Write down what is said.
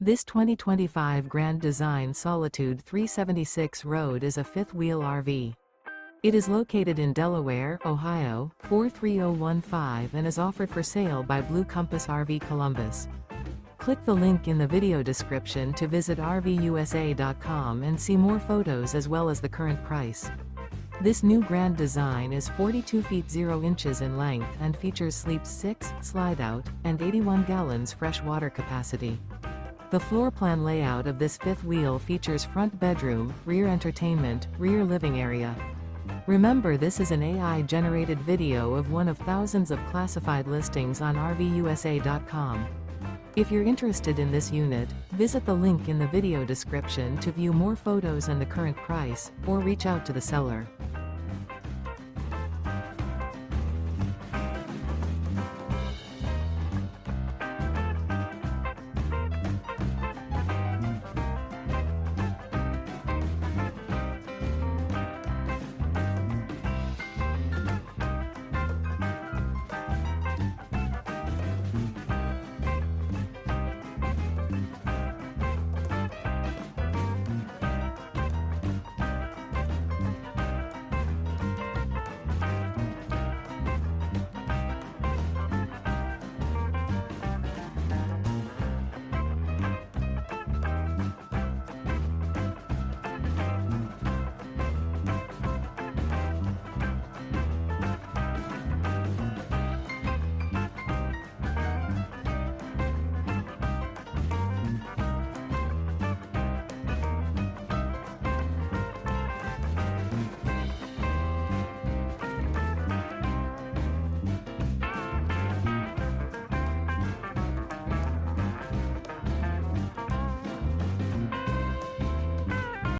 This 2025 Grand Design Solitude 376 Road is a fifth-wheel RV. It is located in Delaware, Ohio, 43015 and is offered for sale by Blue Compass RV Columbus. Click the link in the video description to visit RVUSA.com and see more photos as well as the current price. This new Grand Design is 42 feet 0 inches in length and features sleeps 6, Slideout, and 81 gallons fresh water capacity. The floor plan layout of this fifth wheel features front bedroom, rear entertainment, rear living area. Remember, this is an AI-generated video of one of thousands of classified listings on RVUSA.com. If you're interested in this unit, visit the link in the video description to view more photos and the current price, or reach out to the seller.